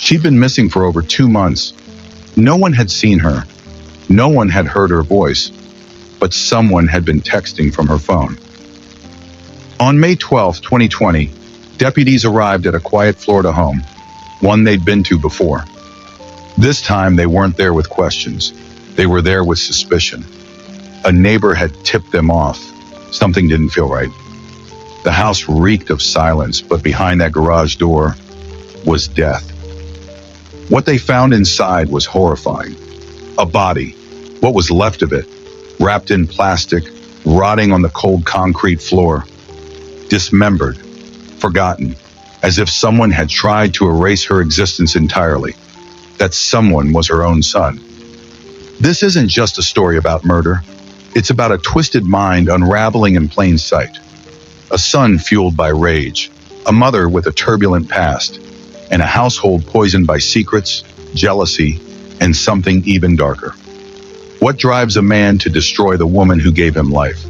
She'd been missing for over 2 months. No one had seen her. No one had heard her voice, but someone had been texting from her phone. On May 12, 2020, deputies arrived at a quiet Florida home, one they'd been to before. This time, they weren't there with questions. They were there with suspicion. A neighbor had tipped them off. Something didn't feel right. The house reeked of silence, but behind that garage door was death. What they found inside was horrifying. A body, what was left of it, wrapped in plastic, rotting on the cold concrete floor. Dismembered, forgotten, as if someone had tried to erase her existence entirely. That someone was her own son. This isn't just a story about murder. It's about a twisted mind unraveling in plain sight. A son fueled by rage, a mother with a turbulent past, and a household poisoned by secrets, jealousy, and something even darker. What drives a man to destroy the woman who gave him life?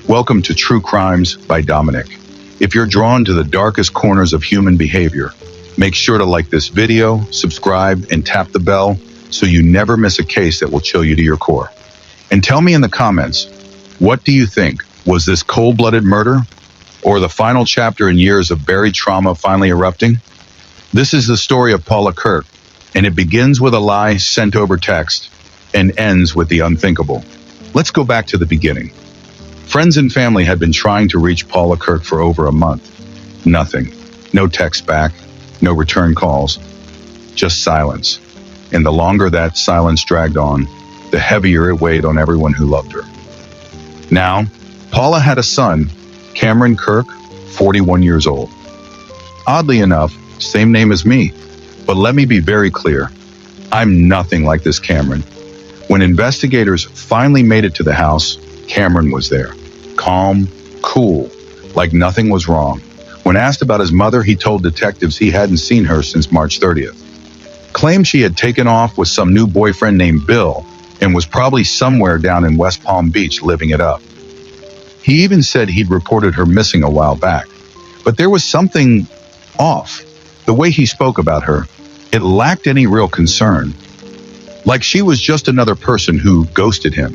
Welcome to True Crimes by Dominik. If you're drawn to the darkest corners of human behavior, make sure to like this video, subscribe, and tap the bell so you never miss a case that will chill you to your core. And tell me in the comments, what do you think? Was this cold-blooded murder? Or the final chapter in years of buried trauma finally erupting? This is the story of Paula Kirk, and it begins with a lie sent over text and ends with the unthinkable. Let's go back to the beginning. Friends and family had been trying to reach Paula Kirk for over a month. Nothing. No text back, no return calls, just silence. And the longer that silence dragged on, the heavier it weighed on everyone who loved her. Now, Paula had a son, Cameron Kirk, 41 years old. Oddly enough, same name as me, but let me be very clear. I'm nothing like this Cameron. When investigators finally made it to the house, Cameron was there. Calm, cool, like nothing was wrong. When asked about his mother, he told detectives he hadn't seen her since March 30th. Claimed she had taken off with some new boyfriend named Bill and was probably somewhere down in West Palm Beach living it up. He even said he'd reported her missing a while back. But there was something off. The way he spoke about her, it lacked any real concern. Like she was just another person who ghosted him.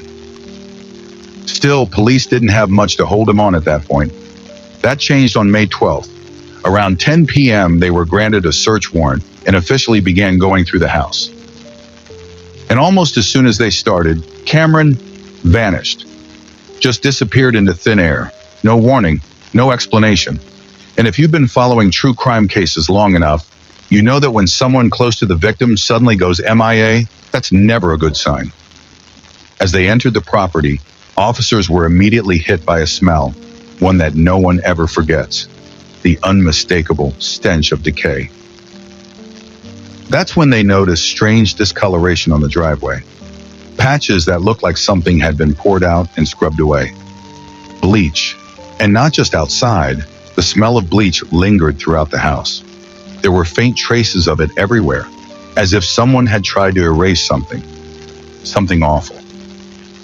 Still, police didn't have much to hold him on at that point. That changed on May 12th. Around 10 p.m., they were granted a search warrant and officially began going through the house. And almost as soon as they started, Cameron vanished. Just disappeared into thin air. No warning, no explanation. And if you've been following true crime cases long enough, you know that when someone close to the victim suddenly goes MIA, that's never a good sign. As they entered the property, officers were immediately hit by a smell, one that no one ever forgets, the unmistakable stench of decay. That's when they noticed strange discoloration on the driveway, patches that looked like something had been poured out and scrubbed away. Bleach, and not just outside, the smell of bleach lingered throughout the house. There were faint traces of it everywhere, as if someone had tried to erase something awful.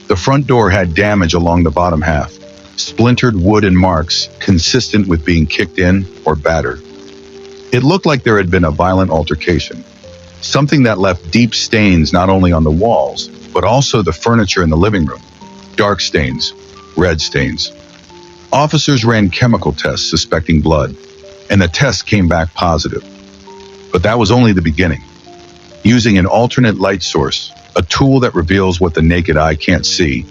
The front door had damage along the bottom half, splintered wood and marks consistent with being kicked in or battered. It looked like there had been a violent altercation, something that left deep stains not only on the walls, but also the furniture in the living room. Dark stains, red stains. Officers ran chemical tests suspecting blood, and the test came back positive. But that was only the beginning. Using an alternate light source, a tool that reveals what the naked eye can't see,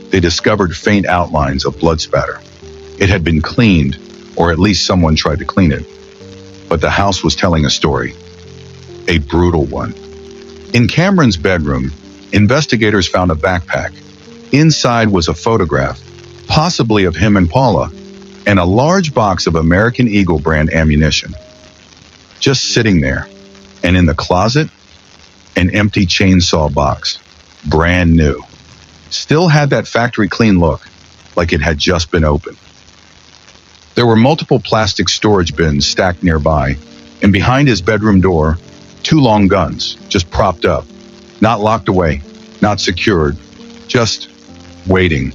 they discovered faint outlines of blood spatter. It had been cleaned, or at least someone tried to clean it. But the house was telling a story. A brutal one. In Cameron's bedroom, investigators found a backpack. Inside was a photograph, possibly of him and Paula, and a large box of American Eagle brand ammunition. Just sitting there. And in the closet, an empty chainsaw box, brand new. Still had that factory clean look, like it had just been opened. There were multiple plastic storage bins stacked nearby, and behind his bedroom door, 2 long guns, just propped up, not locked away, not secured, just waiting.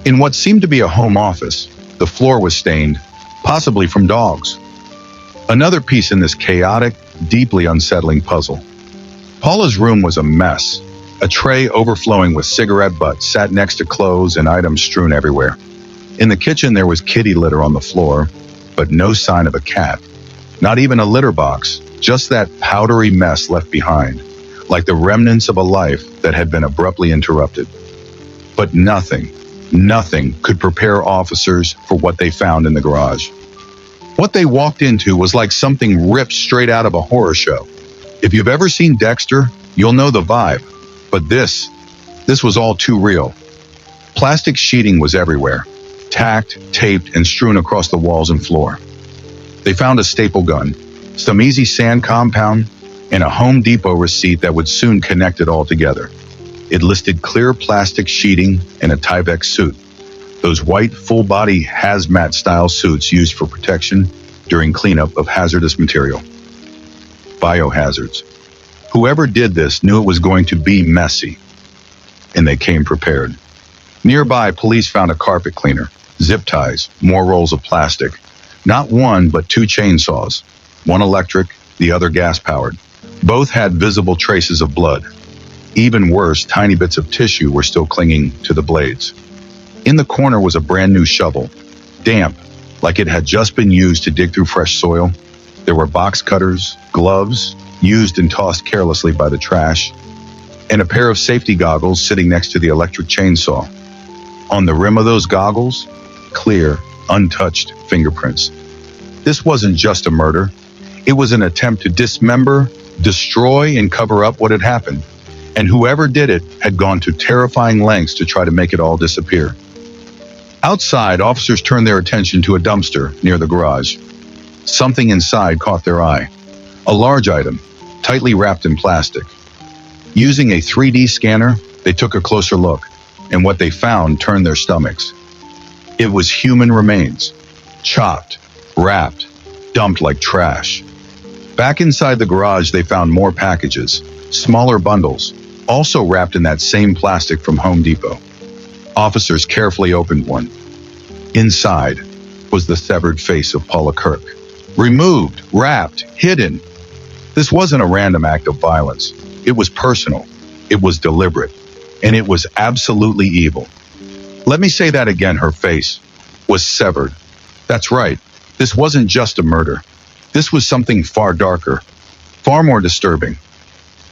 In what seemed to be a home office, the floor was stained, possibly from dogs. Another piece in this chaotic, deeply unsettling puzzle. Paula's room was a mess. A tray overflowing with cigarette butts sat next to clothes and items strewn everywhere. In the kitchen, there was kitty litter on the floor, but no sign of a cat. Not even a litter box, just that powdery mess left behind, like the remnants of a life that had been abruptly interrupted. But nothing could prepare officers for what they found in the garage. What they walked into was like something ripped straight out of a horror show. If you've ever seen Dexter, you'll know the vibe. But this was all too real. Plastic sheeting was everywhere, tacked, taped, and strewn across the walls and floor. They found a staple gun, some easy sand compound, and a Home Depot receipt that would soon connect it all together. It listed clear plastic sheeting and a Tyvek suit, those white, full-body hazmat-style suits used for protection during cleanup of hazardous material. Biohazards. Whoever did this knew it was going to be messy, and they came prepared. Nearby, police found a carpet cleaner, zip ties, more rolls of plastic. Not one, but two chainsaws, one electric, the other gas-powered. Both had visible traces of blood. Even worse, tiny bits of tissue were still clinging to the blades. In the corner was a brand new shovel, damp, like it had just been used to dig through fresh soil. There were box cutters, gloves, used and tossed carelessly by the trash, and a pair of safety goggles sitting next to the electric chainsaw. On the rim of those goggles, clear, untouched fingerprints. This wasn't just a murder. It was an attempt to dismember, destroy, and cover up what had happened. And whoever did it had gone to terrifying lengths to try to make it all disappear. Outside, officers turned their attention to a dumpster near the garage. Something inside caught their eye. A large item, tightly wrapped in plastic. Using a 3D scanner, they took a closer look, and what they found turned their stomachs. It was human remains, chopped, wrapped, dumped like trash. Back inside the garage, they found more packages, smaller bundles, also wrapped in that same plastic from Home Depot. Officers carefully opened one. Inside was the severed face of Paula Kirk. Removed, wrapped, hidden. This wasn't a random act of violence. It was personal. It was deliberate. And it was absolutely evil. Let me say that again, her face was severed. That's right. This wasn't just a murder. This was something far darker, far more disturbing.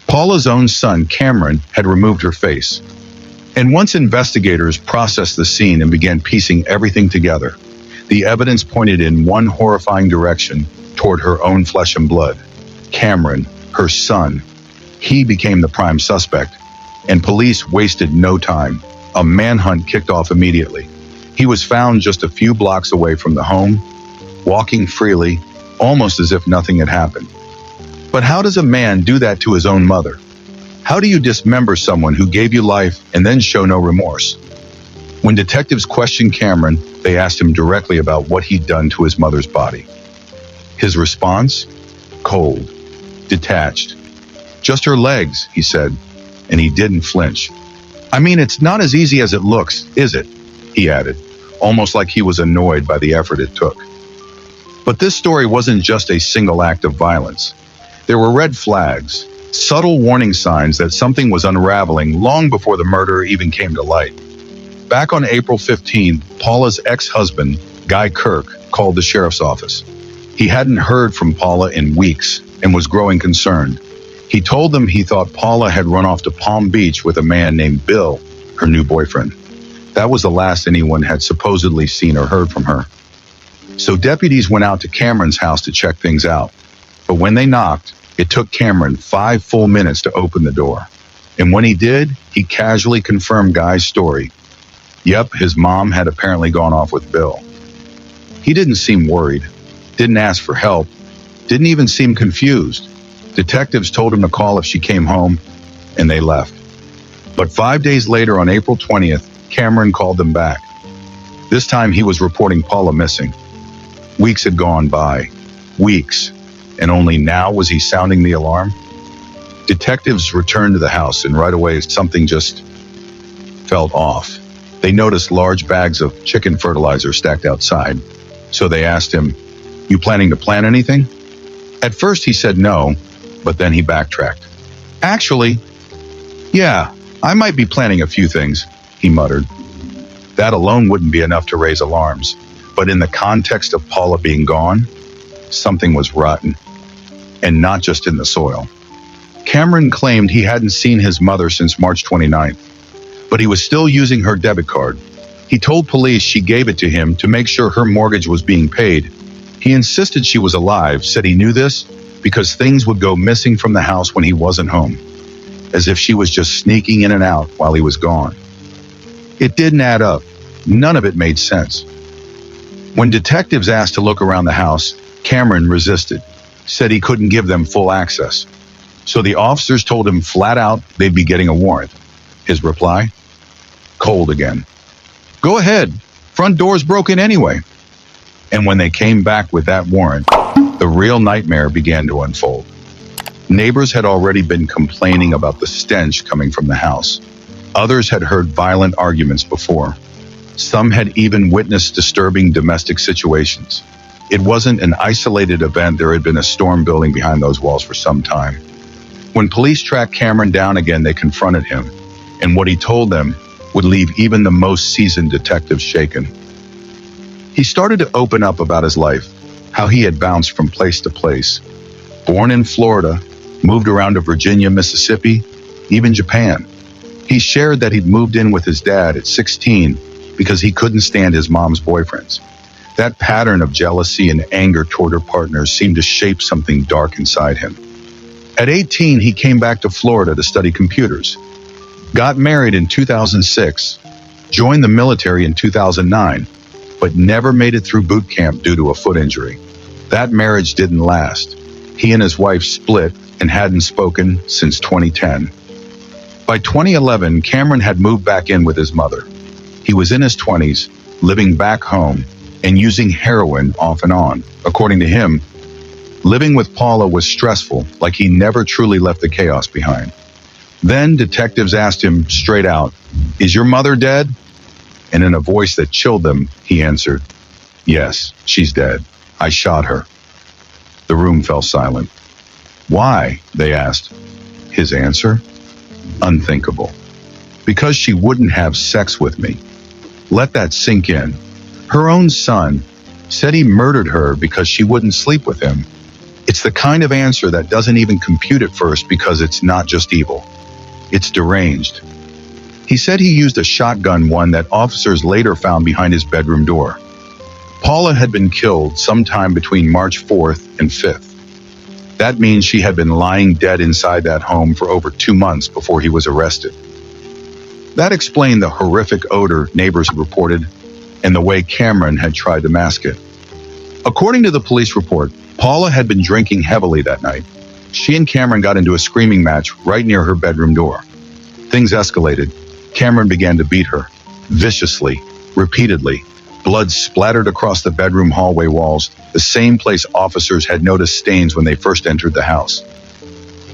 Paula's own son, Cameron, had removed her face. And once investigators processed the scene and began piecing everything together, the evidence pointed in one horrifying direction toward her own flesh and blood. Cameron, her son, he became the prime suspect, and police wasted no time. A manhunt kicked off immediately. He was found just a few blocks away from the home, walking freely, almost as if nothing had happened. But how does a man do that to his own mother? How do you dismember someone who gave you life and then show no remorse? When detectives questioned Cameron, they asked him directly about what he'd done to his mother's body. His response? Cold, detached. Just her legs, he said, and he didn't flinch. I mean, it's not as easy as it looks, is it? He added, almost like he was annoyed by the effort it took. But this story wasn't just a single act of violence. There were red flags, subtle warning signs that something was unraveling long before the murder even came to light. Back on April 15th, Paula's ex-husband, Guy Kirk, called the sheriff's office. He hadn't heard from Paula in weeks and was growing concerned. He told them he thought Paula had run off to Palm Beach with a man named Bill, her new boyfriend. That was the last anyone had supposedly seen or heard from her. So deputies went out to Cameron's house to check things out. But when they knocked, it took Cameron 5 full minutes to open the door. And when he did, he casually confirmed Guy's story. Yep, his mom had apparently gone off with Bill. He didn't seem worried, didn't ask for help, didn't even seem confused. Detectives told him to call if she came home, and they left. But 5 days later, on April 20th, Cameron called them back. This time he was reporting Paula missing. Weeks had gone by. Weeks. And only now was he sounding the alarm? Detectives returned to the house, and right away something just felt off. They noticed large bags of chicken fertilizer stacked outside. So they asked him, "You planning to plant anything?" At first he said no, but then he backtracked. Actually, yeah, I might be planning a few things, he muttered. That alone wouldn't be enough to raise alarms, but in the context of Paula being gone, something was rotten, and not just in the soil. Cameron claimed he hadn't seen his mother since March 29th, but he was still using her debit card. He told police she gave it to him to make sure her mortgage was being paid. He insisted she was alive, said he knew this because things would go missing from the house when he wasn't home, as if she was just sneaking in and out while he was gone. It didn't add up. None of it made sense. When detectives asked to look around the house, Cameron resisted, said he couldn't give them full access. So the officers told him flat out they'd be getting a warrant. His reply? Cold again. Go ahead. Front door's broken anyway. And when they came back with that warrant, the real nightmare began to unfold. Neighbors had already been complaining about the stench coming from the house. Others had heard violent arguments before. Some had even witnessed disturbing domestic situations. It wasn't an isolated event. There had been a storm building behind those walls for some time. When police tracked Cameron down again, they confronted him, and what he told them would leave even the most seasoned detectives shaken. He started to open up about his life, how he had bounced from place to place. Born in Florida, moved around to Virginia, Mississippi, even Japan. He shared that he'd moved in with his dad at 16 because he couldn't stand his mom's boyfriends. That pattern of jealousy and anger toward her partners seemed to shape something dark inside him. At 18, he came back to Florida to study computers. Got married in 2006, joined the military in 2009, but never made it through boot camp due to a foot injury. That marriage didn't last. He and his wife split and hadn't spoken since 2010. By 2011, Cameron had moved back in with his mother. He was in his 20s, living back home, and using heroin off and on. According to him, living with Paula was stressful, like he never truly left the chaos behind. Then detectives asked him straight out, "Is your mother dead?" And in a voice that chilled them, he answered, "Yes, she's dead. I shot her." The room fell silent. "Why?" they asked. His answer? Unthinkable. "Because she wouldn't have sex with me." Let that sink in. Her own son said he murdered her because she wouldn't sleep with him. It's the kind of answer that doesn't even compute at first because it's not just evil. It's deranged. He said he used a shotgun, one that officers later found behind his bedroom door. Paula had been killed sometime between March 4th and 5th. That means she had been lying dead inside that home for over 2 months before he was arrested. That explained the horrific odor neighbors reported and the way Cameron had tried to mask it. According to the police report, Paula had been drinking heavily that night. She and Cameron got into a screaming match right near her bedroom door. Things escalated. Cameron began to beat her, viciously, repeatedly. Blood splattered across the bedroom hallway walls, the same place officers had noticed stains when they first entered the house.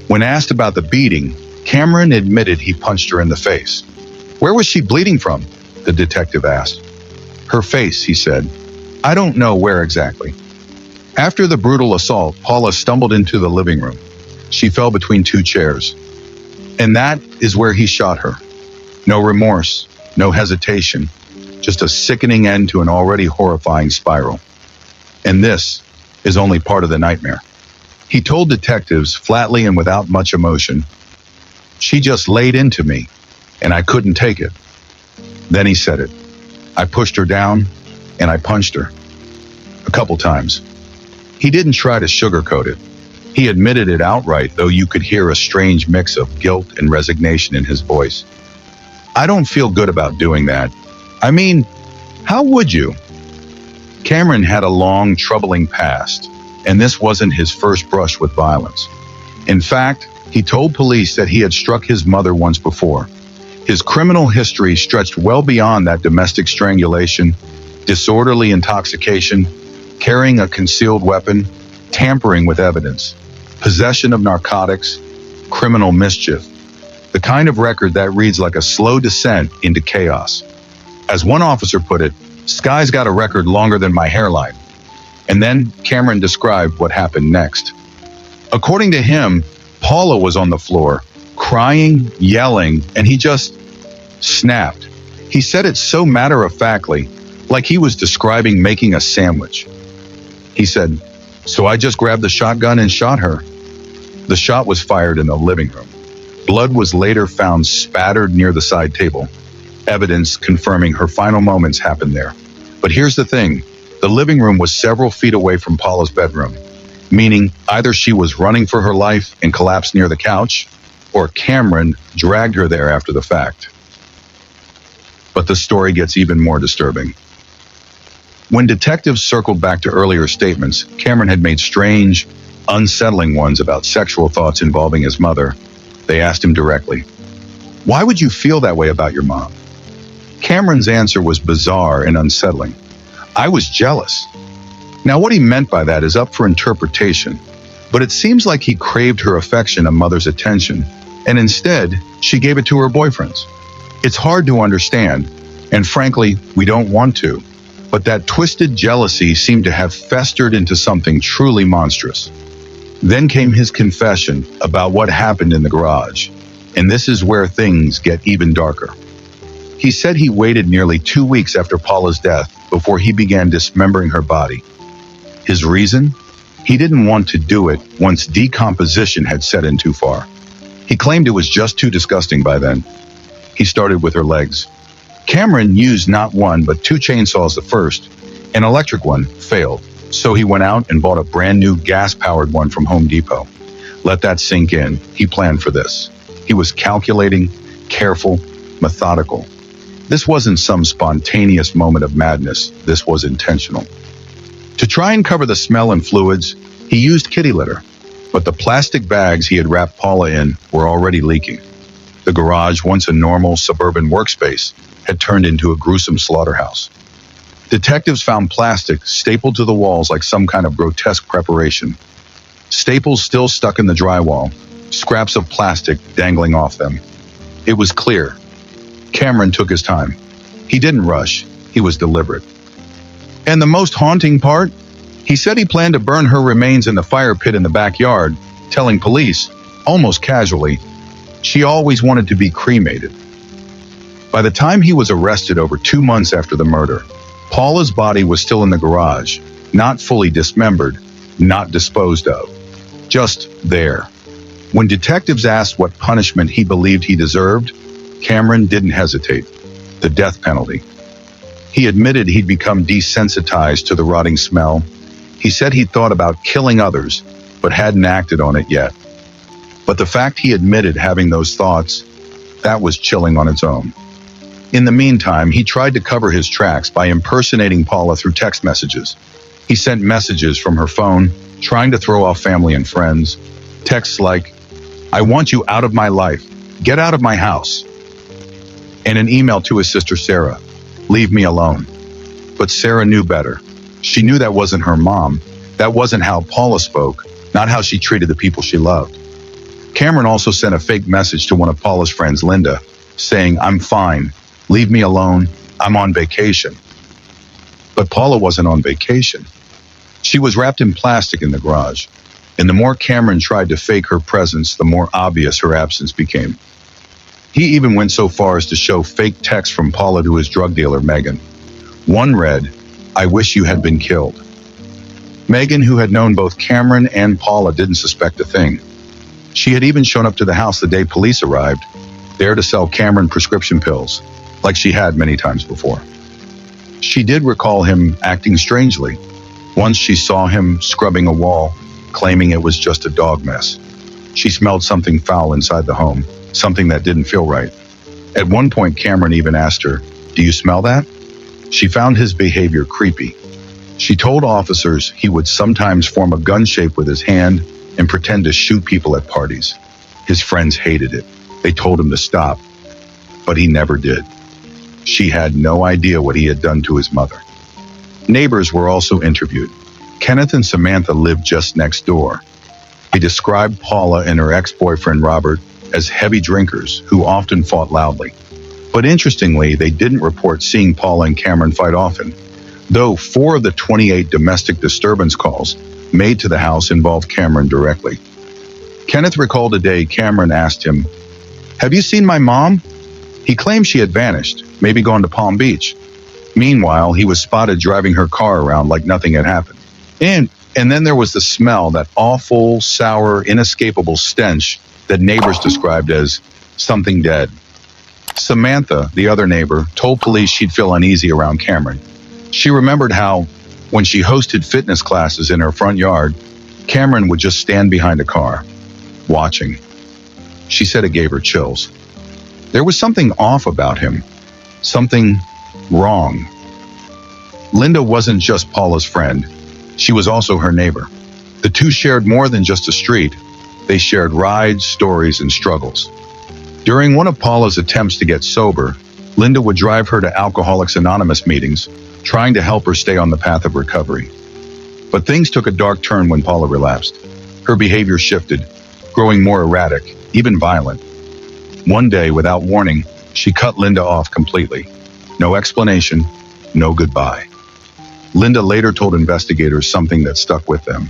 When asked about the beating, Cameron admitted he punched her in the face. "Where was she bleeding from?" the detective asked. "Her face," he said. "I don't know where exactly." After the brutal assault, Paula stumbled into the living room. She fell between 2 chairs. And that is where he shot her. No remorse, no hesitation, just a sickening end to an already horrifying spiral. And this is only part of the nightmare. He told detectives flatly and without much emotion, "She just laid into me, and I couldn't take it." Then he said it. "I pushed her down, and I punched her. A couple times." He didn't try to sugarcoat it. He admitted it outright, though you could hear a strange mix of guilt and resignation in his voice. "I don't feel good about doing that. I mean, how would you?" Cameron had a long, troubling past, and this wasn't his first brush with violence. In fact, he told police that he had struck his mother once before. His criminal history stretched well beyond that: domestic strangulation, disorderly intoxication, carrying a concealed weapon, tampering with evidence, possession of narcotics, criminal mischief. The kind of record that reads like a slow descent into chaos. As one officer put it, "Sky's got a record longer than my hairline." And then Cameron described what happened next. According to him, Paula was on the floor, crying, yelling, and he just snapped. He said it so matter-of-factly, like he was describing making a sandwich. He said, "So I just grabbed the shotgun and shot her." The shot was fired in the living room. Blood was later found spattered near the side table, evidence confirming her final moments happened there. But here's the thing, the living room was several feet away from Paula's bedroom, meaning either she was running for her life and collapsed near the couch, or Cameron dragged her there after the fact. But the story gets even more disturbing. When detectives circled back to earlier statements, Cameron had made strange, unsettling ones about sexual thoughts involving his mother. They asked him directly, "Why would you feel that way about your mom?" Cameron's answer was bizarre and unsettling. "I was jealous." Now, what he meant by that is up for interpretation, but it seems like he craved her affection and mother's attention, and instead, she gave it to her boyfriends. It's hard to understand, and frankly, we don't want to, but that twisted jealousy seemed to have festered into something truly monstrous. Then came his confession about what happened in the garage, and this is where things get even darker. He said he waited nearly 2 weeks after Paula's death before he began dismembering her body. His reason? He didn't want to do it once decomposition had set in too far. He claimed it was just too disgusting by then. He started with her legs. Cameron used not one but 2 chainsaws at first. An electric one failed, so he went out and bought a brand new gas-powered one from Home Depot. Let that sink in. He planned for this. He was calculating, careful, methodical. This wasn't some spontaneous moment of madness. This was intentional. To try and cover the smell and fluids, he used kitty litter, but the plastic bags he had wrapped Paula in were already leaking. The garage, once a normal suburban workspace, had turned into a gruesome slaughterhouse. Detectives found plastic stapled to the walls like some kind of grotesque preparation. Staples still stuck in the drywall, scraps of plastic dangling off them. It was clear. Cameron took his time. He didn't rush. He was deliberate. And the most haunting part? He said he planned to burn her remains in the fire pit in the backyard, telling police, almost casually, she always wanted to be cremated. By the time he was arrested over 2 months after the murder, Paula's body was still in the garage, not fully dismembered, not disposed of, just there. When detectives asked what punishment he believed he deserved, Cameron didn't hesitate. The death penalty. He admitted he'd become desensitized to the rotting smell. He said he'd thought about killing others, but hadn't acted on it yet. But the fact he admitted having those thoughts, that was chilling on its own. In the meantime, he tried to cover his tracks by impersonating Paula through text messages. He sent messages from her phone, trying to throw off family and friends. Texts like, "I want you out of my life. Get out of my house." And an email to his sister Sarah, "Leave me alone." But Sarah knew better. She knew that wasn't her mom. That wasn't how Paula spoke, not how she treated the people she loved. Cameron also sent a fake message to one of Paula's friends, Linda, saying, "I'm fine. Leave me alone. I'm on vacation." But Paula wasn't on vacation. She was wrapped in plastic in the garage. And the more Cameron tried to fake her presence, the more obvious her absence became. He even went so far as to show fake texts from Paula to his drug dealer, Megan. One read, "I wish you had been killed." Megan, who had known both Cameron and Paula, didn't suspect a thing. She had even shown up to the house the day police arrived, there to sell Cameron prescription pills, like she had many times before. She did recall him acting strangely. Once she saw him scrubbing a wall, claiming it was just a dog mess. She smelled something foul inside the home, something that didn't feel right. At one point, Cameron even asked her, "Do you smell that?" She found his behavior creepy. She told officers he would sometimes form a gun shape with his hand and pretend to shoot people at parties. His friends hated it. They told him to stop, but he never did. She had no idea what he had done to his mother. Neighbors were also interviewed. Kenneth and Samantha lived just next door. They described Paula and her ex-boyfriend Robert as heavy drinkers who often fought loudly. But interestingly, they didn't report seeing Paula and Cameron fight often, though 4 of the 28 domestic disturbance calls made to the house involved Cameron directly. Kenneth recalled a day Cameron asked him, "Have you seen my mom?" He claimed she had vanished, maybe gone to Palm Beach. Meanwhile, he was spotted driving her car around like nothing had happened. And then there was the smell, that awful, sour, inescapable stench that neighbors described as something dead. Samantha, the other neighbor, told police she'd feel uneasy around Cameron. She remembered how, when she hosted fitness classes in her front yard, Cameron would just stand behind a car, watching. She said it gave her chills. There was something off about him, something wrong. Linda wasn't just Paula's friend. She was also her neighbor. The two shared more than just a street. They shared rides, stories, and struggles. During one of Paula's attempts to get sober, Linda would drive her to Alcoholics Anonymous meetings, trying to help her stay on the path of recovery. But things took a dark turn when Paula relapsed. Her behavior shifted, growing more erratic, even violent. One day, without warning, she cut Linda off completely. No explanation, no goodbye. Linda later told investigators something that stuck with them.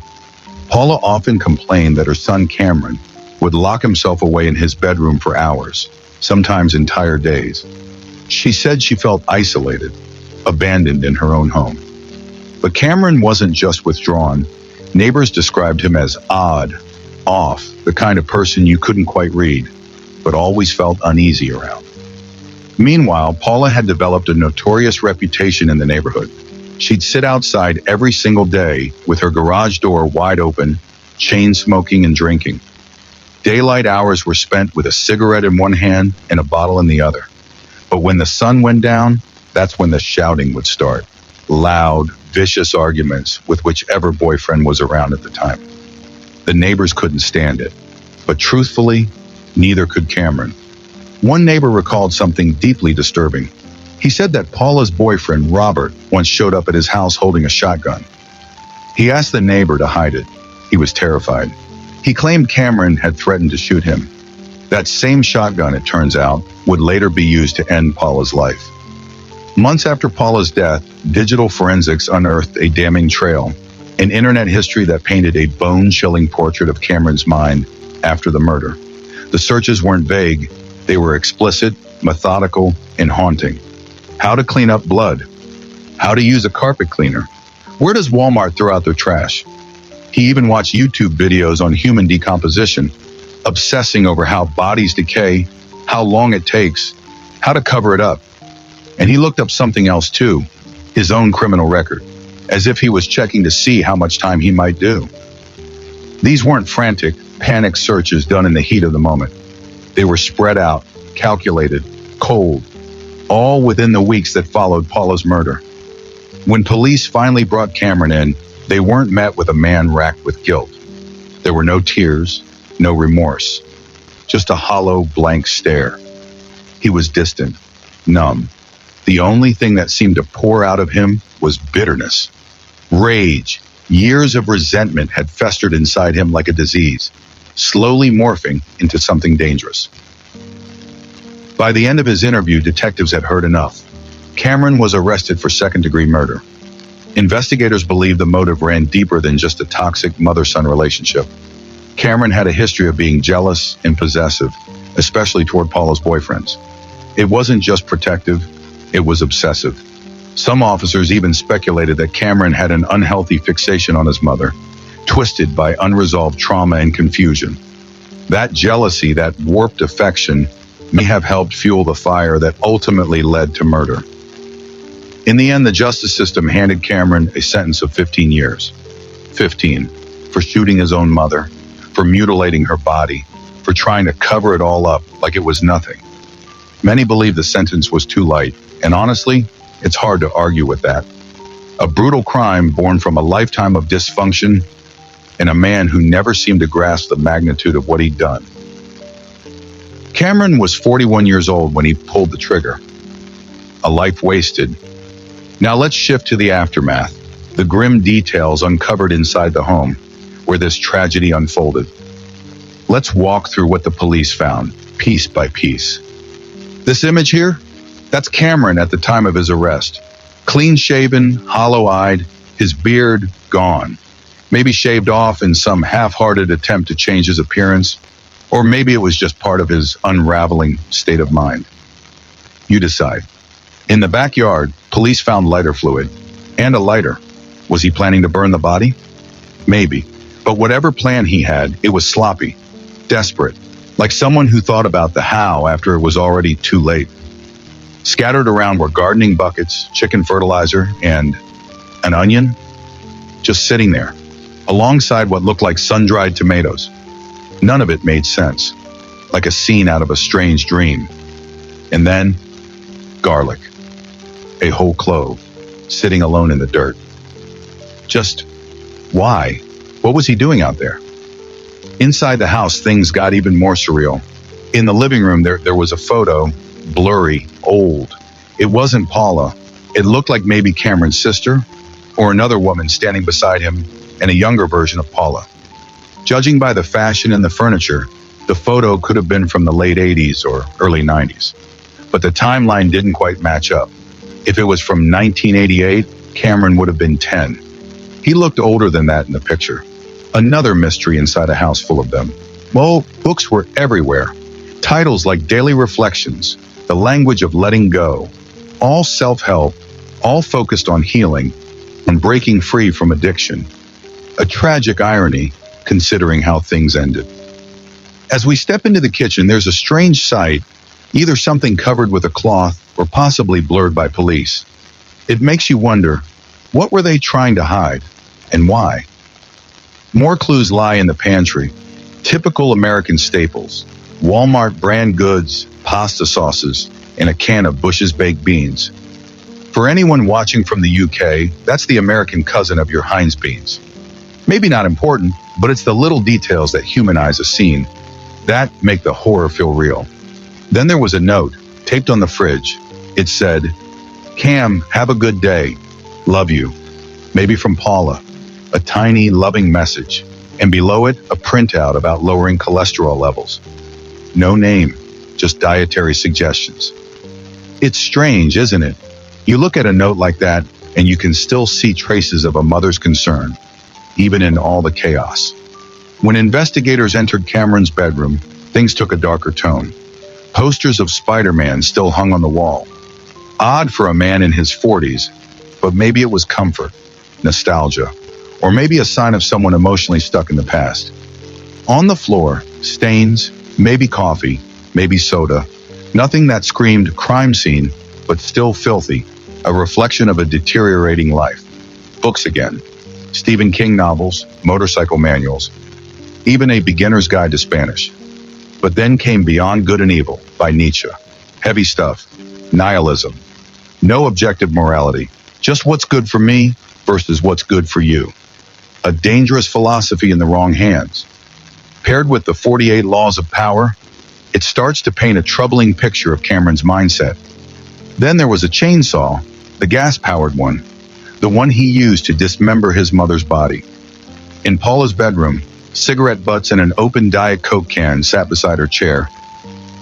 Paula often complained that her son Cameron would lock himself away in his bedroom for hours, sometimes entire days. She said she felt isolated, abandoned in her own home. But Cameron wasn't just withdrawn. Neighbors described him as odd, off, the kind of person you couldn't quite read, but always felt uneasy around. Meanwhile, Paula had developed a notorious reputation in the neighborhood. She'd sit outside every single day with her garage door wide open, chain smoking and drinking. Daylight hours were spent with a cigarette in one hand and a bottle in the other. But when the sun went down, that's when the shouting would start. Loud, vicious arguments with whichever boyfriend was around at the time. The neighbors couldn't stand it. But truthfully, neither could Cameron. One neighbor recalled something deeply disturbing. He said that Paula's boyfriend, Robert, once showed up at his house holding a shotgun. He asked the neighbor to hide it. He was terrified. He claimed Cameron had threatened to shoot him. That same shotgun, it turns out, would later be used to end Paula's life. Months after Paula's death, digital forensics unearthed a damning trail, an internet history that painted a bone-chilling portrait of Cameron's mind after the murder. The searches weren't vague. They were explicit, methodical, and haunting. How to clean up blood. How to use a carpet cleaner. Where does Walmart throw out their trash? He even watched YouTube videos on human decomposition, obsessing over how bodies decay, how long it takes, how to cover it up. And he looked up something else too, his own criminal record, as if he was checking to see how much time he might do. These weren't frantic, panicked searches done in the heat of the moment. They were spread out, calculated, cold, all within the weeks that followed Paula's murder. When police finally brought Cameron in, they weren't met with a man racked with guilt. There were no tears, no remorse, just a hollow, blank stare. He was distant, numb. The only thing that seemed to pour out of him was bitterness, rage. Years of resentment had festered inside him like a disease, slowly morphing into something dangerous. By the end of his interview, detectives had heard enough. Cameron was arrested for second-degree murder. Investigators believe the motive ran deeper than just a toxic mother-son relationship. Cameron had a history of being jealous and possessive, especially toward Paula's boyfriends. It wasn't just protective, it was obsessive. Some officers even speculated that Cameron had an unhealthy fixation on his mother, twisted by unresolved trauma and confusion. That jealousy, that warped affection, may have helped fuel the fire that ultimately led to murder. In the end, the justice system handed Cameron a sentence of 15 years. 15, for shooting his own mother, for mutilating her body, for trying to cover it all up like it was nothing. Many believe the sentence was too light, and honestly, it's hard to argue with that. A brutal crime born from a lifetime of dysfunction and a man who never seemed to grasp the magnitude of what he'd done. Cameron was 41 years old when he pulled the trigger. A life wasted. Now let's shift to the aftermath, the grim details uncovered inside the home where this tragedy unfolded. Let's walk through what the police found, piece by piece. This image here, that's Cameron at the time of his arrest. Clean-shaven, hollow-eyed, his beard gone. Maybe shaved off in some half-hearted attempt to change his appearance, or maybe it was just part of his unraveling state of mind. You decide. In the backyard, police found lighter fluid and a lighter. Was he planning to burn the body? Maybe. But whatever plan he had, it was sloppy, desperate, like someone who thought about the how after it was already too late. Scattered around were gardening buckets, chicken fertilizer, and an onion, just sitting there, alongside what looked like sun-dried tomatoes. None of it made sense, like a scene out of a strange dream. And then, garlic, a whole clove, sitting alone in the dirt. Just why? What was he doing out there? Inside the house, things got even more surreal. In the living room, there was a photo, blurry, old. It wasn't Paula. It looked like maybe Cameron's sister, or another woman standing beside him, and a younger version of Paula. Judging by the fashion and the furniture, the photo could have been from the late 80s or early 90s. But the timeline didn't quite match up. If it was from 1988, Cameron would have been 10. He looked older than that in the picture. Another mystery inside a house full of them. Well, books were everywhere. Titles like Daily Reflections, The Language of Letting Go, all self-help, all focused on healing, on breaking free from addiction. A tragic irony, considering how things ended. As we step into the kitchen, there's a strange sight, either something covered with a cloth or possibly blurred by police. It makes you wonder, what were they trying to hide, and why? More clues lie in the pantry. Typical American staples, Walmart brand goods, pasta sauces, and a can of Bush's baked beans. For anyone watching from the UK, that's the American cousin of your Heinz beans. Maybe not important, but it's the little details that humanize a scene that make the horror feel real. Then there was a note taped on the fridge. It said, "Cam, have a good day. Love you." Maybe from Paula, a tiny, loving message, and below it, a printout about lowering cholesterol levels. No name, just dietary suggestions. It's strange, isn't it? You look at a note like that, and you can still see traces of a mother's concern, even in all the chaos. When investigators entered Cameron's bedroom, things took a darker tone. Posters of Spider-Man still hung on the wall. Odd for a man in his 40s, but maybe it was comfort, nostalgia, or maybe a sign of someone emotionally stuck in the past. On the floor, stains, maybe coffee, maybe soda, nothing that screamed crime scene, but still filthy, a reflection of a deteriorating life. Books again. Stephen King novels, motorcycle manuals, even a beginner's guide to Spanish. But then came Beyond Good and Evil by Nietzsche. Heavy stuff, nihilism, no objective morality, just what's good for me versus what's good for you. A dangerous philosophy in the wrong hands. Paired with the 48 laws of power, it starts to paint a troubling picture of Cameron's mindset. Then there was a chainsaw, the gas-powered one, the one he used to dismember his mother's body. In Paula's bedroom, cigarette butts and an open Diet Coke can sat beside her chair.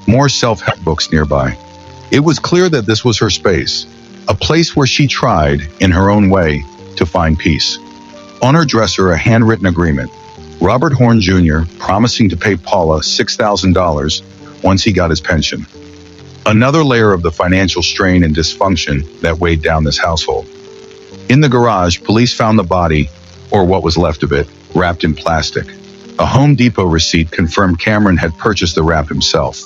More self-help books nearby. It was clear that this was her space, a place where she tried, in her own way, to find peace. On her dresser, a handwritten agreement. Robert Horn Jr. promising to pay Paula $6,000 once he got his pension. Another layer of the financial strain and dysfunction that weighed down this household. In the garage, police found the body, or what was left of it, wrapped in plastic. A Home Depot receipt confirmed Cameron had purchased the wrap himself.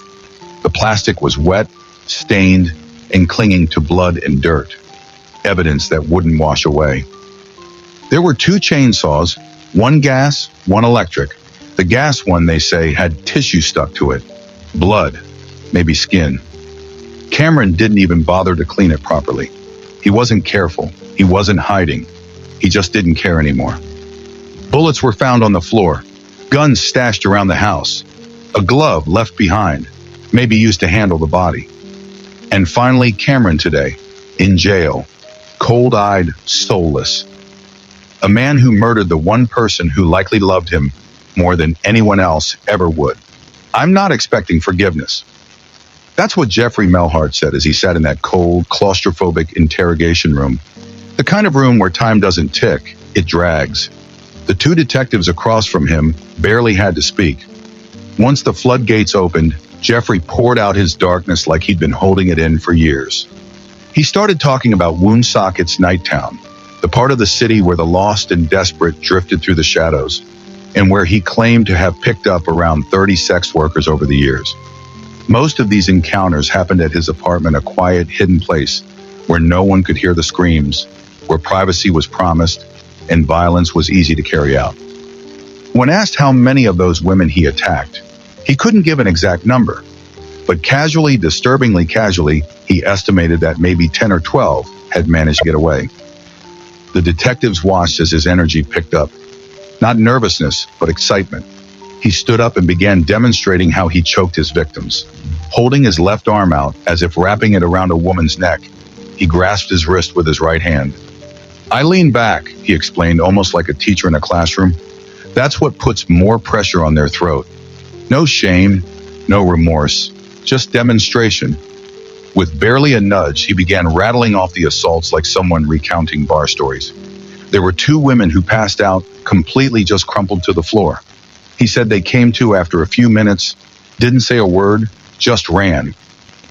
The plastic was wet, stained, and clinging to blood and dirt. Evidence that wouldn't wash away. There were 2 chainsaws, one gas, one electric. The gas one, they say, had tissue stuck to it. Blood, maybe skin. Cameron didn't even bother to clean it properly. He wasn't careful. He wasn't hiding. He just didn't care anymore. Bullets were found on the floor. Guns stashed around the house. A glove left behind, maybe used to handle the body. And finally, Cameron today, in jail, cold-eyed, soulless. A man who murdered the one person who likely loved him more than anyone else ever would. I'm not expecting forgiveness. That's what Jeffrey Melhart said as he sat in that cold, claustrophobic interrogation room. The kind of room where time doesn't tick, it drags. The two detectives across from him barely had to speak. Once the floodgates opened, Jeffrey poured out his darkness like he'd been holding it in for years. He started talking about Woonsocket's night town, the part of the city where the lost and desperate drifted through the shadows, and where he claimed to have picked up around 30 sex workers over the years. Most of these encounters happened at his apartment, a quiet, hidden place where no one could hear the screams, where privacy was promised and violence was easy to carry out. When asked how many of those women he attacked, he couldn't give an exact number, but casually, disturbingly casually, he estimated that maybe 10 or 12 had managed to get away. The detectives watched as his energy picked up. Not nervousness, but excitement. He stood up and began demonstrating how he choked his victims. Holding his left arm out, as if wrapping it around a woman's neck, he grasped his wrist with his right hand. "I lean back," he explained, almost like a teacher in a classroom. "That's what puts more pressure on their throat. No shame, no remorse, just demonstration." With barely a nudge, he began rattling off the assaults like someone recounting bar stories. There were 2 women who passed out, completely just crumpled to the floor. He said they came to after a few minutes, didn't say a word, just ran.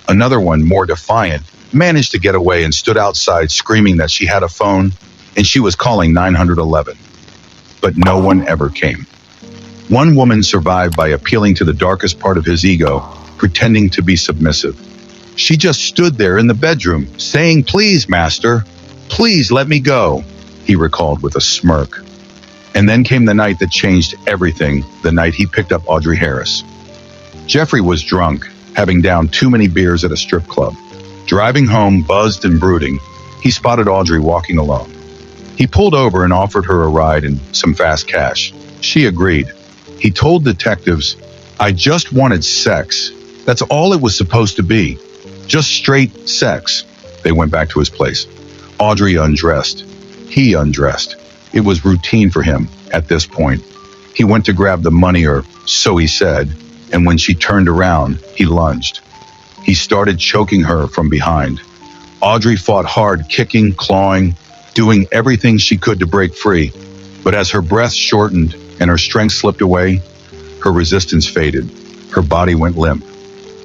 Another one, more defiant, managed to get away and stood outside screaming that she had a phone and she was calling 911. But no one ever came. One woman survived by appealing to the darkest part of his ego, pretending to be submissive. She just stood there in the bedroom, saying, "Please, master, please let me go," he recalled with a smirk. And then came the night that changed everything, the night he picked up Audrey Harris. Jeffrey was drunk, having downed too many beers at a strip club. Driving home, buzzed and brooding, he spotted Audrey walking alone. He pulled over and offered her a ride and some fast cash. She agreed. He told detectives, "I just wanted sex. That's all it was supposed to be. Just straight sex." They went back to his place. Audrey undressed. He undressed. It was routine for him at this point. He went to grab the money, or so he said, and when she turned around, he lunged. He started choking her from behind. Audrey fought hard, kicking, clawing, doing everything she could to break free. But as her breath shortened and her strength slipped away, her resistance faded. Her body went limp.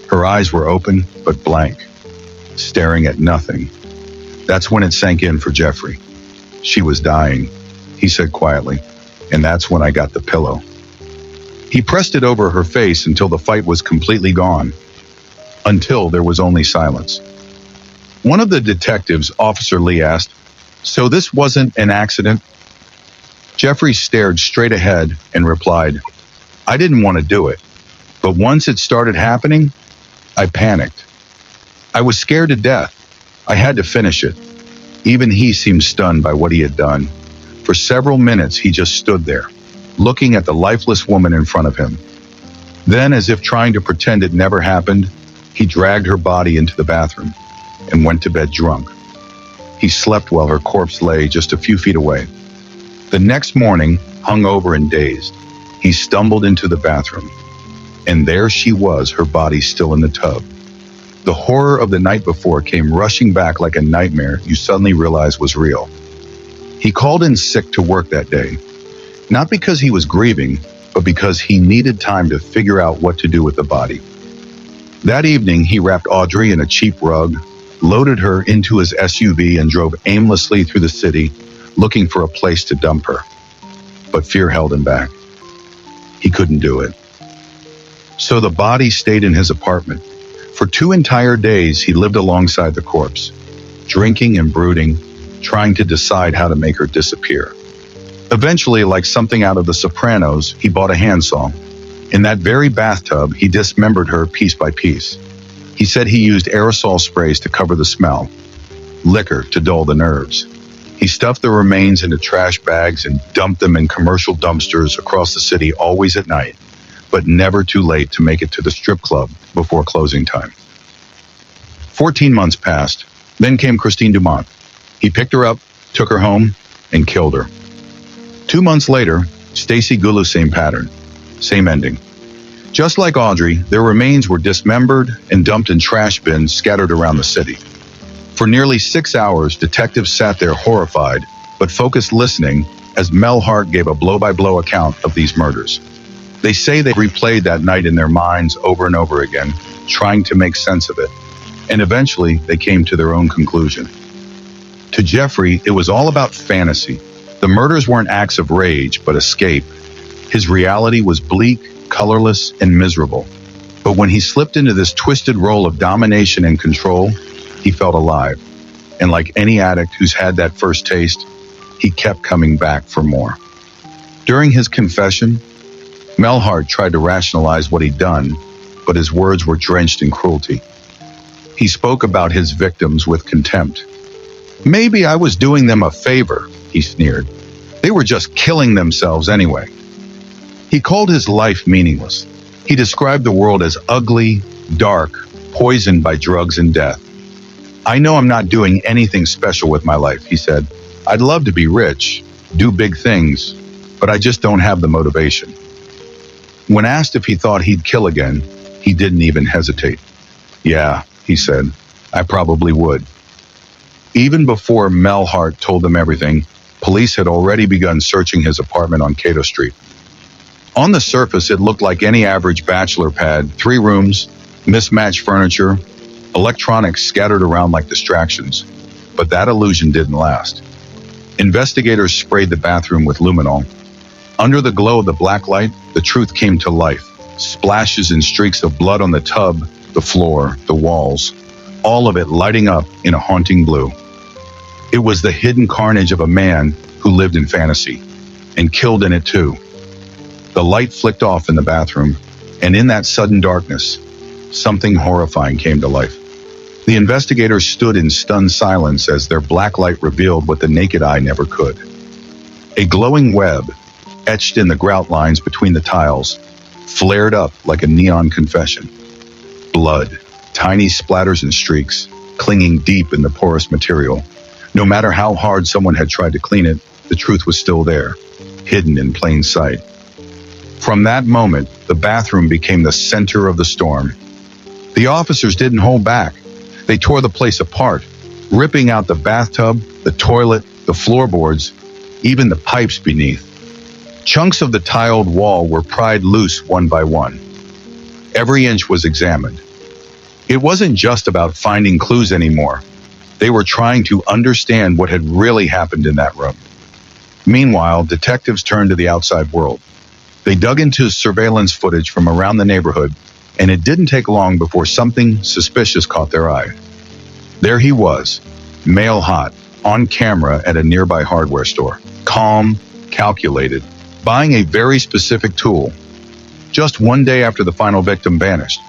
Her eyes were open, but blank, staring at nothing. That's when it sank in for Jeffrey. She was dying, he said quietly, and that's when I got the pillow. He pressed it over her face until the fight was completely gone, until there was only silence. One of the detectives, Officer Lee, asked, "So this wasn't an accident?" Jeffrey stared straight ahead and replied, "I didn't want to do it, but once it started happening, I panicked. I was scared to death. I had to finish it." Even he seemed stunned by what he had done. For several minutes, he just stood there, looking at the lifeless woman in front of him. Then, as if trying to pretend it never happened, he dragged her body into the bathroom and went to bed drunk. He slept while her corpse lay just a few feet away. The next morning, hungover and dazed, he stumbled into the bathroom, and there she was, her body still in the tub. The horror of the night before came rushing back like a nightmare you suddenly realized was real. He called in sick to work that day, not because he was grieving, but because he needed time to figure out what to do with the body. That evening, he wrapped Audrey in a cheap rug, loaded her into his SUV, and drove aimlessly through the city, looking for a place to dump her. But fear held him back. He couldn't do it. So the body stayed in his apartment. For 2 entire days, he lived alongside the corpse, drinking and brooding, trying to decide how to make her disappear. Eventually, like something out of The Sopranos, he bought a handsaw. In that very bathtub, he dismembered her piece by piece. He said he used aerosol sprays to cover the smell, liquor to dull the nerves. He stuffed the remains into trash bags and dumped them in commercial dumpsters across the city, always at night, but never too late to make it to the strip club before closing time. 14 months passed. Then came Christine Dumont. He picked her up, took her home, and killed her. 2 months later, Stacy Gulu, same pattern, same ending. Just like Audrey, their remains were dismembered and dumped in trash bins scattered around the city. For nearly 6 hours, detectives sat there horrified, but focused, listening, as Mel Hart gave a blow-by-blow account of these murders. They say they replayed that night in their minds over and over again, trying to make sense of it, and eventually they came to their own conclusion. To Jeffrey, it was all about fantasy. The murders weren't acts of rage, but escape. His reality was bleak, colorless, and miserable. But when he slipped into this twisted role of domination and control, he felt alive. And like any addict who's had that first taste, he kept coming back for more. During his confession, Mel Hart tried to rationalize what he'd done, but his words were drenched in cruelty. He spoke about his victims with contempt. "Maybe I was doing them a favor," he sneered. "They were just killing themselves anyway." He called his life meaningless. He described the world as ugly, dark, poisoned by drugs and death. "I know I'm not doing anything special with my life," he said. "I'd love to be rich, do big things, but I just don't have the motivation." When asked if he thought he'd kill again, he didn't even hesitate. "Yeah," he said, "I probably would." Even before Mel Hart told them everything, police had already begun searching his apartment on Cato Street. On the surface, it looked like any average bachelor pad: 3 rooms, mismatched furniture, electronics scattered around like distractions. But that illusion didn't last. Investigators sprayed the bathroom with luminol. Under the glow of the black light, the truth came to life. Splashes and streaks of blood on the tub, the floor, the walls, all of it lighting up in a haunting blue. It was the hidden carnage of a man who lived in fantasy, and killed in it too. The light flicked off in the bathroom, and in that sudden darkness, something horrifying came to life. The investigators stood in stunned silence as their black light revealed what the naked eye never could. A glowing web, etched in the grout lines between the tiles, flared up like a neon confession. Blood, tiny splatters and streaks, clinging deep in the porous material. No matter how hard someone had tried to clean it, the truth was still there, hidden in plain sight. From that moment, the bathroom became the center of the storm. The officers didn't hold back. They tore the place apart, ripping out the bathtub, the toilet, the floorboards, even the pipes beneath. Chunks of the tiled wall were pried loose one by one. Every inch was examined. It wasn't just about finding clues anymore. They were trying to understand what had really happened in that room. Meanwhile, detectives turned to the outside world. They dug into surveillance footage from around the neighborhood, and it didn't take long before something suspicious caught their eye. There he was, Mel Hart, on camera at a nearby hardware store, calm, calculated, buying a very specific tool, just one day after the final victim vanished.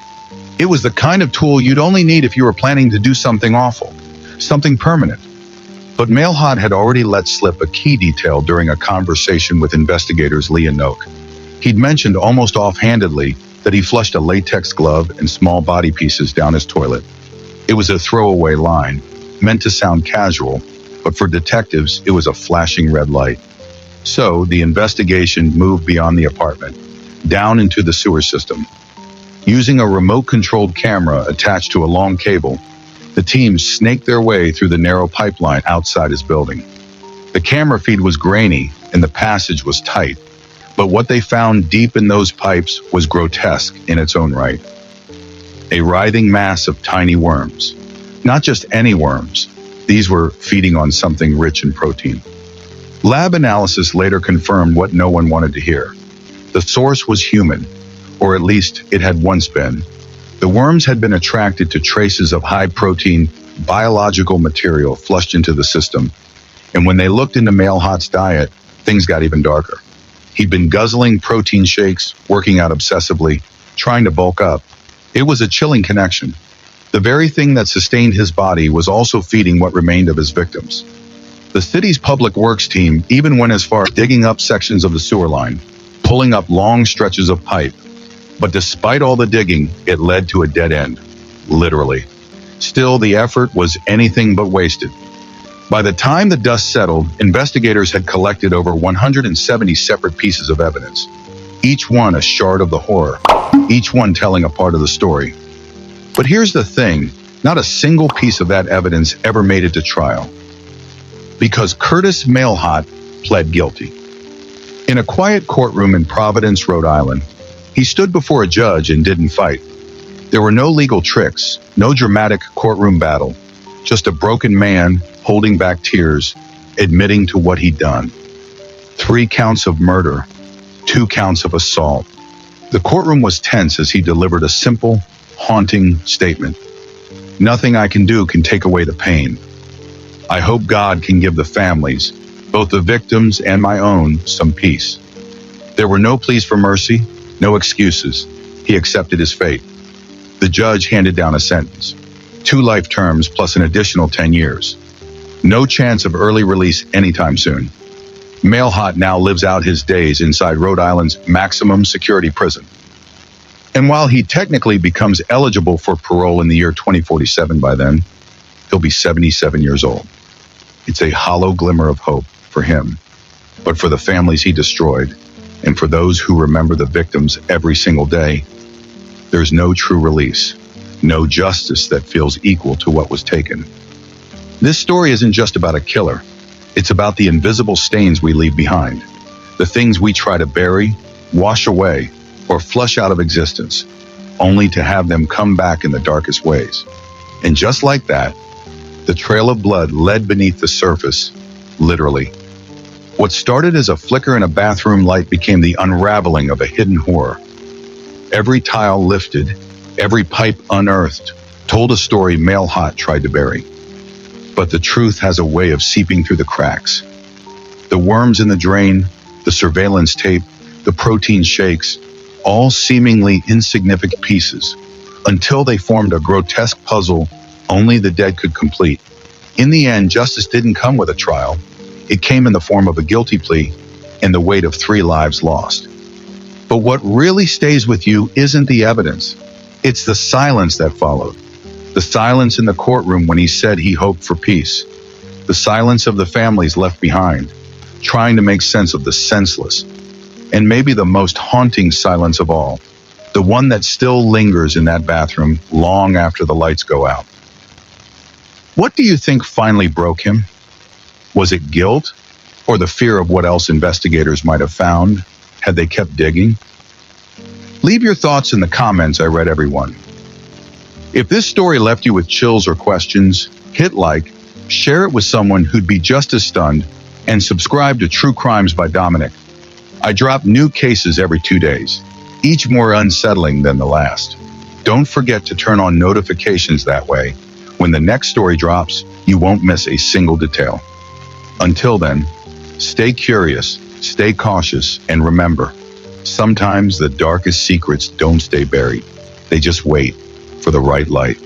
It was the kind of tool you'd only need if you were planning to do something awful, something permanent. But Mel Hart had already let slip a key detail during a conversation with investigators Lee and Noak. He'd mentioned almost offhandedly that he flushed a latex glove and small body pieces down his toilet. It was a throwaway line, meant to sound casual, but for detectives, it was a flashing red light. So the investigation moved beyond the apartment, down into the sewer system. Using a remote-controlled camera attached to a long cable, the team snaked their way through the narrow pipeline outside his building. The camera feed was grainy and the passage was tight, but what they found deep in those pipes was grotesque in its own right. A writhing mass of tiny worms. Not just any worms. These were feeding on something rich in protein. Lab analysis later confirmed what no one wanted to hear. The source was human, or at least it had once been. The worms had been attracted to traces of high-protein, biological material flushed into the system, and when they looked into Mel Hart's diet, things got even darker. He'd been guzzling protein shakes, working out obsessively, trying to bulk up. It was a chilling connection. The very thing that sustained his body was also feeding what remained of his victims. The city's public works team even went as far as digging up sections of the sewer line, pulling up long stretches of pipe. But despite all the digging, it led to a dead end, literally. Still, the effort was anything but wasted. By the time the dust settled, investigators had collected over 170 separate pieces of evidence, each one a shard of the horror, each one telling a part of the story. But here's the thing, not a single piece of that evidence ever made it to trial. Because Curtis Mel Hart pled guilty. In a quiet courtroom in Providence, Rhode Island, he stood before a judge and didn't fight. There were no legal tricks, no dramatic courtroom battle, just a broken man holding back tears, admitting to what he'd done. 3 counts of murder, 2 counts of assault. The courtroom was tense as he delivered a simple, haunting statement. Nothing I can do can take away the pain. I hope God can give the families, both the victims and my own, some peace. There were no pleas for mercy, no excuses. He accepted his fate. The judge handed down a sentence. 2 life terms plus an additional 10 years. No chance of early release anytime soon. Male Hot now lives out his days inside Rhode Island's maximum security prison. And while he technically becomes eligible for parole in the year 2047 by then, he'll be 77 years old. It's a hollow glimmer of hope for him, but for the families he destroyed, and for those who remember the victims every single day, there's no true release, no justice that feels equal to what was taken. This story isn't just about a killer. It's about the invisible stains we leave behind, the things we try to bury, wash away, or flush out of existence, only to have them come back in the darkest ways. And just like that, the trail of blood led beneath the surface, literally. What started as a flicker in a bathroom light became the unraveling of a hidden horror. Every tile lifted, every pipe unearthed, told a story Male Hot tried to bury. But the truth has a way of seeping through the cracks. The worms in the drain, the surveillance tape, the protein shakes, all seemingly insignificant pieces, until they formed a grotesque puzzle only the dead could complete. In the end, justice didn't come with a trial. It came in the form of a guilty plea and the weight of 3 lives lost. But what really stays with you isn't the evidence. It's the silence that followed. The silence in the courtroom when he said he hoped for peace. The silence of the families left behind, trying to make sense of the senseless. And maybe the most haunting silence of all, the one that still lingers in that bathroom long after the lights go out. What do you think finally broke him? Was it guilt, or the fear of what else investigators might have found had they kept digging? Leave your thoughts in the comments. I read everyone. If this story left you with chills or questions, hit like, share it with someone who'd be just as stunned, and subscribe to True Crimes by Dominik. I drop new cases every 2 days, each more unsettling than the last. Don't forget to turn on notifications that way. When the next story drops, you won't miss a single detail. Until then, stay curious, stay cautious, and remember, sometimes the darkest secrets don't stay buried. They just wait for the right light.